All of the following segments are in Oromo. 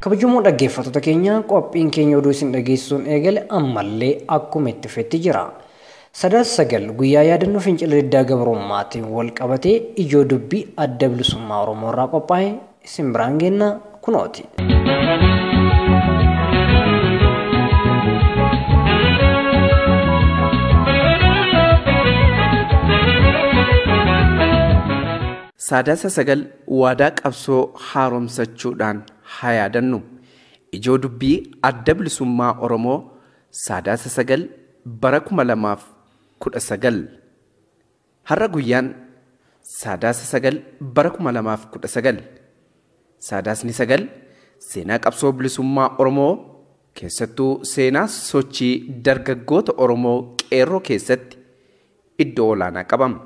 Kabajamoo dhaggeeffattoota keenya qophiin keenya oduu isin dhageessuun eegale ammallee akkuma itti fufetti jira. Sadaasa sagal guyyaa yaadannoo fincila diddaa gabrummaatiin wal qabatee ijoo dubbii adda bilisummaa Oromoo irraa qophaa'e isin biraan geenna kunooti. Sadaasa sagal waadaa qabsoo haaromsachuudhaan haa yaadannu. Ijoo dubbii adda bilisummaa Oromoo Sadaasa sagal bara 2019. Har'a guyyaan Sadaasa sagal bara 2019. Sadaasni sagal seenaa qabsoo bilisummaa Oromoo keessattuu seenaa sochii dargaggoota Oromoo qeerroo keessatti iddoo olaanaa qabama.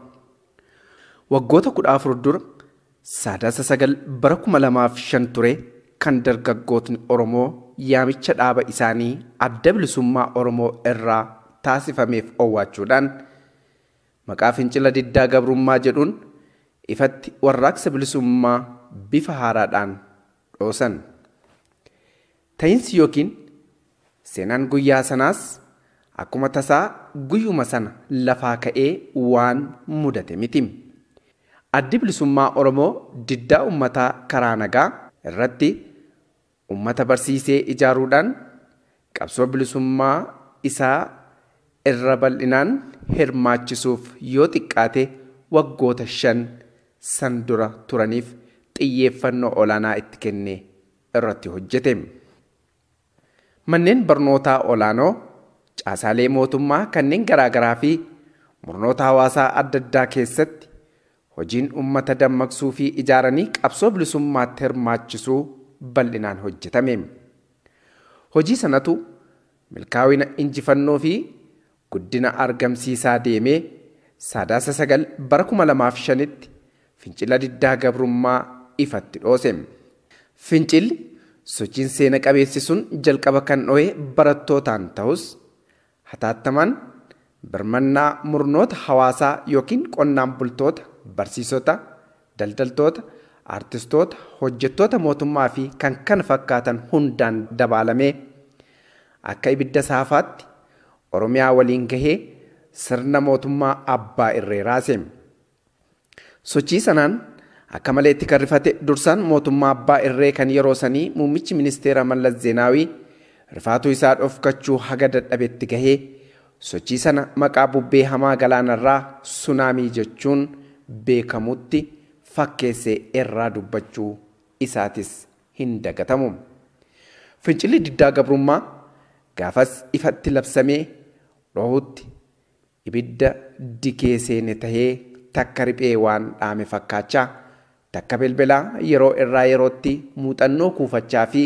Waggoota 14 dura Sadaasa sagal bara 2005 ture kan dargaggootni Oromoo yaamicha dhaaba isaanii adda bilisummaa Oromoo irraa taasifameef owwaachuudhaan maqaa fincila diddaa gabrummaa jedhuun ifatti warraaqsa bilisummaa bifa haaraadhaan dhoosan. Ta'insi yookiin seenaan guyyaa sanaas akkuma tasaa guyyuma sana lafaa ka'ee waan mudate miti. Addi bilisummaa Oromoo diddaa ummataa karaa nagaa irratti ummata barsiisee ijaaruudhaan qabsoo bilisummaa isaa irra bal'inaan hirmaachisuuf yoo xiqqaate waggoota 5 san dura turaniif xiyyeeffannoo olaanaa itti kennee irratti hojjete. Manneen barnootaa olaanoo, caasaalee mootummaa kanneen garaagaraa fi murnoota hawaasaa adda addaa keessatti hojiin ummata dammaqsuu fi ijaaranii qabsoo bilisummaatti hirmaachisuu bal'inaan hojjetame. Hojii sanatu milkaa'ina injifannoo fi guddina argamsiisaa deemee Sadaasa sagal bara 2005tti fincila diddaa gabrummaa ifatti dhoose. Fincilli sochiin seena qabeessi sun jalqaba kan dho'e barattootaan ta'us hataattamaan birmannaa murnoota hawaasaa yookiin qonnaan bultoota, barsiisota, daldaltoota, artistoota, hojjettoota mootummaa fi kan kana fakkaatan hundaan dabalamee akka ibidda saafaatti Oromiyaa waliin gahee sirna mootummaa abbaa irree raase. Sochii sanaan akka malee itti rifate dursaan mootummaa abbaa irree kan yeroo sanii muummichi ministeera Mallas Zeenaawii rifaatuu isaa dhofkachuu haga dadhabetti gahee sochii sana maqaa bubbee hamaa galaanarraa sunaamii jechuun beekamutti fakkeessee irraa dubbachuu isaatis hin dagatamu. Fincilli diddaa gabrummaa gaafas ifatti labsamee dhohutti ibidda dikee seene tahee takka riphee waan dhaame fakkaachaa takka bilbilaa yeroo irraa yerootti muuxannoo kuufachaa fi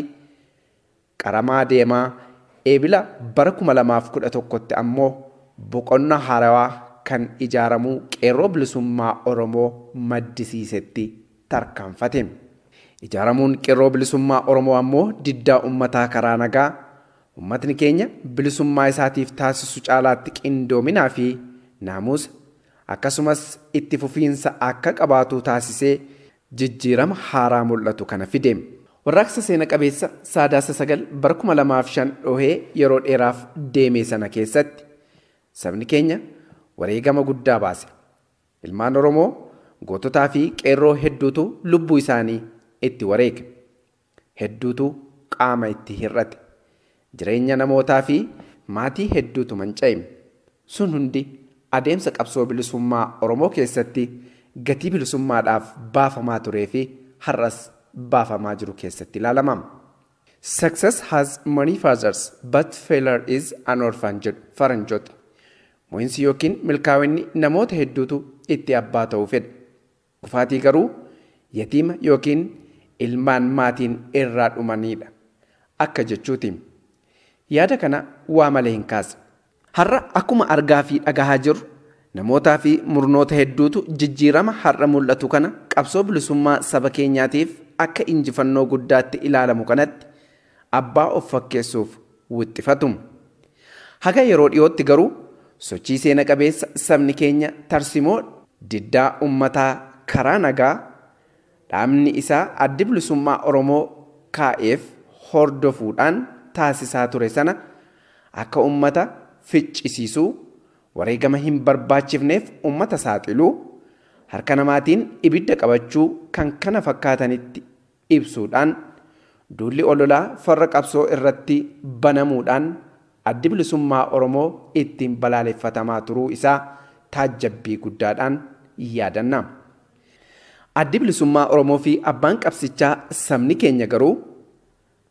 qaramaa deemaa eebila bara 2011tti ammoo boqonnaa haarawaa kan ijaaramuu qeerroo bilisummaa Oromoo maddisiisetti tarkaanfate. Ijaaramuun qeerroo bilisummaa Oromoo ammoo diddaa ummataa karaa nagaa ummatni keenya bilisummaa isaatiif taasisu caalaatti qindoominaa fi naamusa akkasumas itti fufiinsa akka qabaatu taasisee jijjiirama haaraa mul'atu kana fide. Warraaqsa seena qabeessa Sadaasa sagal bara 2005 dhohee yeroo dheeraaf deemee sana keessatti sabni keenya wareegama guddaa baase. Ilmaan Oromoo goototaa fi qeerroo hedduutu lubbuu isaanii itti wareege. Hedduutu qaama itti hir'ate. Jireenya namootaa fi maatii hedduutu manca'e. Sun hundi adeemsa qabsoo bilisummaa Oromoo keessatti gatii bilisummaadhaaf baafamaa turee fi har'as baafamaa jiru keessatti ilaalama. Success has many fathers but failure is an orphan jedhu faranjoota. Mo'insi yookiin milkaa'inni namoota hedduutu itti abbaa ta'uu fedha. Kufaatii garuu yatiima yookiin ilmaan maatiin irraa dhumanidha akka jechuuti. Yaada kana waa malee hin kaasne. Har'a akkuma argaa fi dhagahaa jirru namootaa fi murnoota hedduutu jijjiirama har'a mul'atu kana qabsoo bilisummaa saba keenyaatiif akka injifannoo guddaatti ilaalamu kanatti abbaa of fakkeessuuf wixxifatu. Haga yeroo dhiyootti garuu sochii seena qabeessa sabni keenya tarsimoo diddaa ummataa karaa nagaa dhaabni isaa addi bilisummaa Oromoo kaa'eef hordofuudhaan taasisaa ture sana akka ummata ficcisiisuu wareegama hin barbaachifneef ummata saaxiluu harka namaatiin ibidda qabachuu kan kana fakkaatanitti ibsuudhaan duulli ololaa farra qabsoo irratti banamuudhaan addi bilisummaa Oromoo ittiin balaaleffatamaa turuu isaa taajjabbii guddaadhaan yaadanna. Addi bilisummaa Oromoo fi abbaan qabsichaa sabni keenya garuu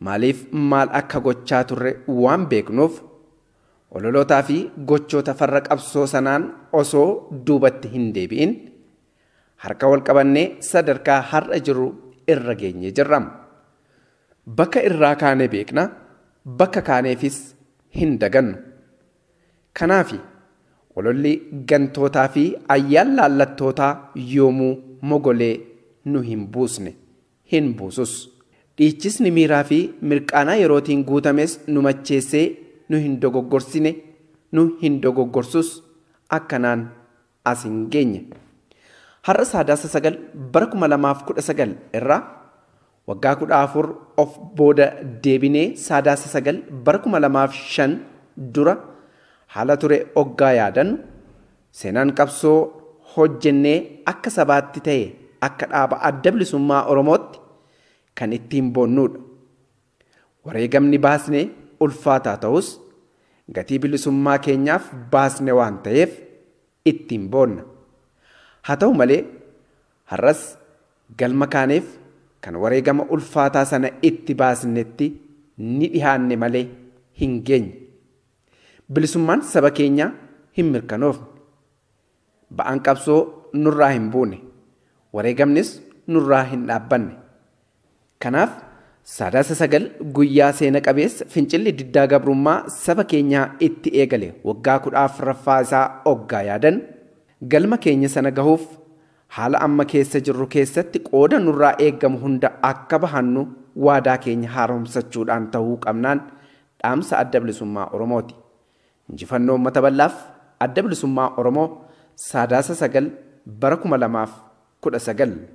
maaliif maal akka gochaa turre waan beeknuuf ololootaa fi gochoota farra qabsoo sanaan osoo duubatti hin deebi'in harka wal qabannee sadarkaa har'a jiru irra geenye jirra. Bakka irraa kaanee beekna, bakka kaaneefis hin dagannu. Kanaafi ololli gantootaa fi ayyaan laallattootaa yoomuu mogolee nu hin buusne, hin buusus. Dhiichisni miiraa fi mirqaanaa yerootiin guutames nu macheessee nu hin dogoggorsine, nu hin dogoggorsus akkanaan as hin geenye. Har'a Sadaasa 9 bara 2019 irraa waggaa 14 of booda deebinee Sadaasa 9 bara 2005 dura haala ture oggaa yaadannu seenaan qabsoo hojjennee akka sabaatti ta'e akka dhaaba adda bilisummaa Oromootti kan ittiin boonnudha. Wareegamni baasne ulfaataa ta'us gatii bilisummaa keenyaaf baasne waan ta'eef ittiin boonna. Haa ta'u malee har'as galma kaaneef kan wareegama ulfaataa sana itti baasnetti ni dhihaanne malee hin geenye. Bilisummaan saba keenyaa hin mirkanoofne. Ba'aan qabsoo nurraa hin buune. Wareegamnis nurraa hin dhaabbanne. Kanaaf Sadaasa 9 guyyaa seena qabeessa fincilli diddaa gabrummaa saba keenyaa itti eegale waggaa 14ffaa isaa oggaa yaadan galma keenya sana gahuuf haala amma keessa jirru keessatti qooda nurraa eeggamu hunda akka bahannu waadaa keenya haaromsachuudhaan ta'uu qabnaan dhaamsa adda bilisummaa Oromooti. Injifannoo uummata bal'aaf adda bilisummaa Oromoo Sadaasa 9 bara 2019.